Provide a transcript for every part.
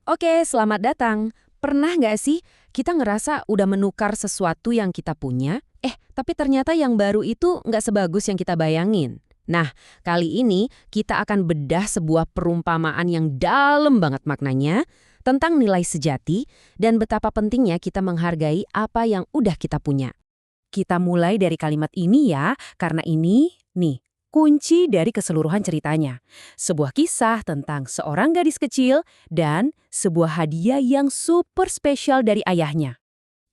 Oke, selamat datang. Pernah nggak sih kita ngerasa udah menukar sesuatu yang kita punya, tapi ternyata yang baru itu nggak sebagus yang kita bayangin? Nah, kali ini kita akan bedah sebuah perumpamaan yang dalam banget maknanya tentang nilai sejati dan betapa pentingnya kita menghargai apa yang udah kita punya. Kita mulai dari kalimat ini ya, karena ini, nih, kunci dari keseluruhan ceritanya. Sebuah kisah tentang seorang gadis kecil dan sebuah hadiah yang super spesial dari ayahnya.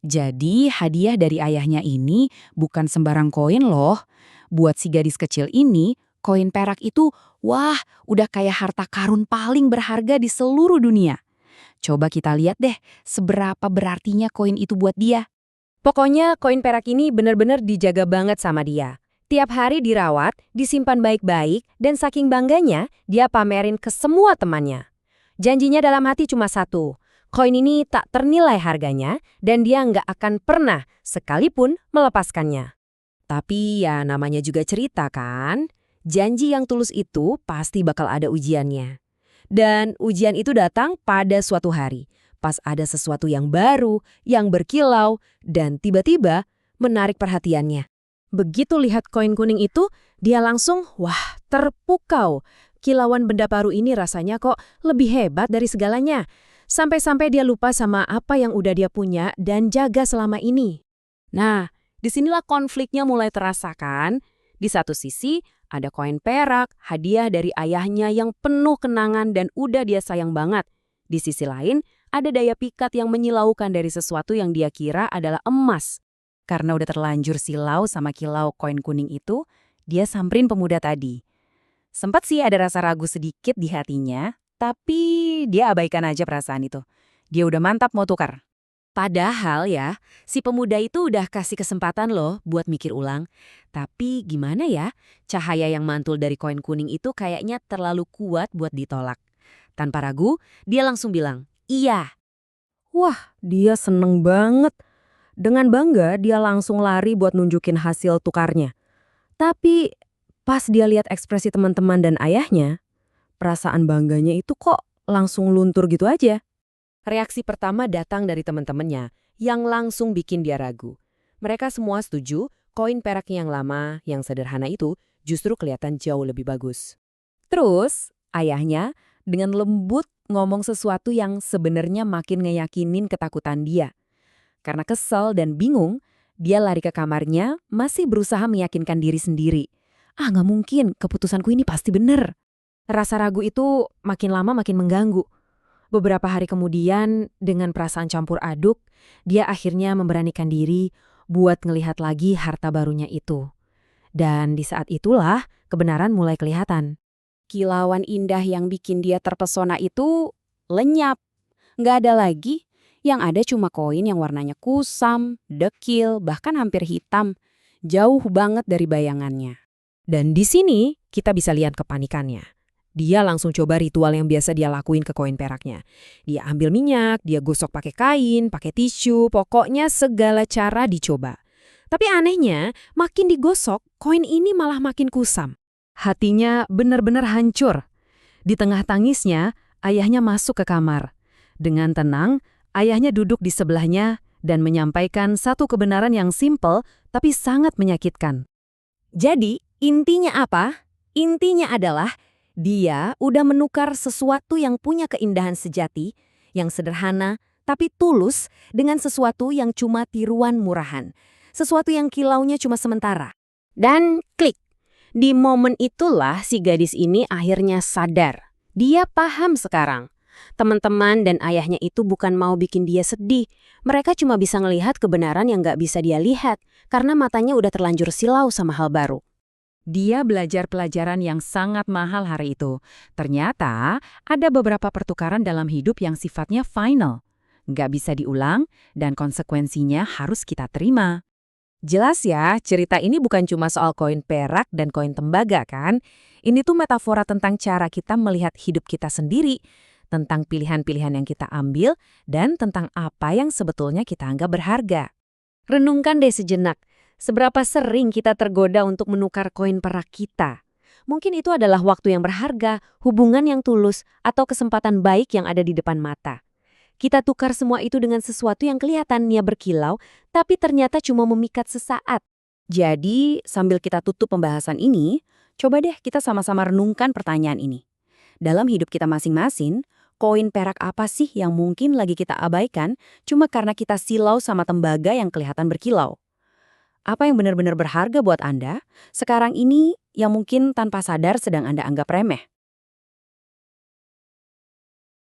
Jadi, hadiah dari ayahnya ini bukan sembarang koin loh. Buat si gadis kecil ini, koin perak itu, wah, udah kayak harta karun paling berharga di seluruh dunia. Coba kita lihat deh, seberapa berartinya koin itu buat dia. Pokoknya koin perak ini benar-benar dijaga banget sama dia. Tiap hari dirawat, disimpan baik-baik, dan saking bangganya, dia pamerin ke semua temannya. Janjinya dalam hati cuma satu, koin ini tak ternilai harganya, dan dia nggak akan pernah sekalipun melepaskannya. Tapi ya namanya juga cerita kan? Janji yang tulus itu pasti bakal ada ujiannya. Dan ujian itu datang pada suatu hari, pas ada sesuatu yang baru, yang berkilau, dan tiba-tiba menarik perhatiannya. Begitu lihat koin kuning itu, dia langsung, wah, terpukau. Kilauan benda baru ini rasanya kok lebih hebat dari segalanya. Sampai-sampai dia lupa sama apa yang udah dia punya dan jaga selama ini. Nah, disinilah konfliknya mulai terasa kan? Di satu sisi, ada koin perak, hadiah dari ayahnya yang penuh kenangan dan udah dia sayang banget. Di sisi lain, ada daya pikat yang menyilaukan dari sesuatu yang dia kira adalah emas. Karena udah terlanjur silau sama kilau koin kuning itu, dia samperin pemuda tadi. Sempat sih ada rasa ragu sedikit di hatinya, tapi dia abaikan aja perasaan itu. Dia udah mantap mau tukar. Padahal ya, si pemuda itu udah kasih kesempatan loh buat mikir ulang. Tapi gimana ya, cahaya yang mantul dari koin kuning itu kayaknya terlalu kuat buat ditolak. Tanpa ragu, dia langsung bilang, iya. Wah, dia seneng banget. Dengan bangga, dia langsung lari buat nunjukin hasil tukarnya. Tapi pas dia lihat ekspresi teman-teman dan ayahnya, perasaan bangganya itu kok langsung luntur gitu aja. Reaksi pertama datang dari teman-temannya, yang langsung bikin dia ragu. Mereka semua setuju, koin perak yang lama, yang sederhana itu justru kelihatan jauh lebih bagus. Terus, ayahnya dengan lembut ngomong sesuatu yang sebenarnya makin ngeyakinin ketakutan dia. Karena kesel dan bingung, dia lari ke kamarnya, masih berusaha meyakinkan diri sendiri. Ah, nggak mungkin, keputusanku ini pasti bener. Rasa ragu itu makin lama makin mengganggu. Beberapa hari kemudian, dengan perasaan campur aduk, dia akhirnya memberanikan diri buat ngelihat lagi harta barunya itu. Dan di saat itulah, kebenaran mulai kelihatan. Kilauan indah yang bikin dia terpesona itu lenyap. Nggak ada lagi. Yang ada cuma koin yang warnanya kusam, dekil, bahkan hampir hitam. Jauh banget dari bayangannya. Dan di sini kita bisa lihat kepanikannya. Dia langsung coba ritual yang biasa dia lakuin ke koin peraknya. Dia ambil minyak, dia gosok pakai kain, pakai tisu, pokoknya segala cara dicoba. Tapi anehnya, makin digosok, koin ini malah makin kusam. Hatinya benar-benar hancur. Di tengah tangisnya, ayahnya masuk ke kamar. Dengan tenang, ayahnya duduk di sebelahnya dan menyampaikan satu kebenaran yang simpel tapi sangat menyakitkan. Jadi, intinya apa? Intinya adalah dia udah menukar sesuatu yang punya keindahan sejati, yang sederhana tapi tulus dengan sesuatu yang cuma tiruan murahan. Sesuatu yang kilaunya cuma sementara. Dan klik. Di momen itulah si gadis ini akhirnya sadar. Dia paham sekarang. Teman-teman dan ayahnya itu bukan mau bikin dia sedih. Mereka cuma bisa ngelihat kebenaran yang gak bisa dia lihat karena matanya udah terlanjur silau sama hal baru. Dia belajar pelajaran yang sangat mahal hari itu. Ternyata ada beberapa pertukaran dalam hidup yang sifatnya final. Nggak bisa diulang dan konsekuensinya harus kita terima. Jelas ya, cerita ini bukan cuma soal koin perak dan koin tembaga kan? Ini tuh metafora tentang cara kita melihat hidup kita sendiri, tentang pilihan-pilihan yang kita ambil, dan tentang apa yang sebetulnya kita anggap berharga. Renungkan deh sejenak. Seberapa sering kita tergoda untuk menukar koin perak kita? Mungkin itu adalah waktu yang berharga, hubungan yang tulus, atau kesempatan baik yang ada di depan mata. Kita tukar semua itu dengan sesuatu yang kelihatannya berkilau, tapi ternyata cuma memikat sesaat. Jadi, sambil kita tutup pembahasan ini, coba deh kita sama-sama renungkan pertanyaan ini. Dalam hidup kita masing-masing, koin perak apa sih yang mungkin lagi kita abaikan cuma karena kita silau sama tembaga yang kelihatan berkilau? Apa yang benar-benar berharga buat Anda sekarang ini yang mungkin tanpa sadar sedang Anda anggap remeh?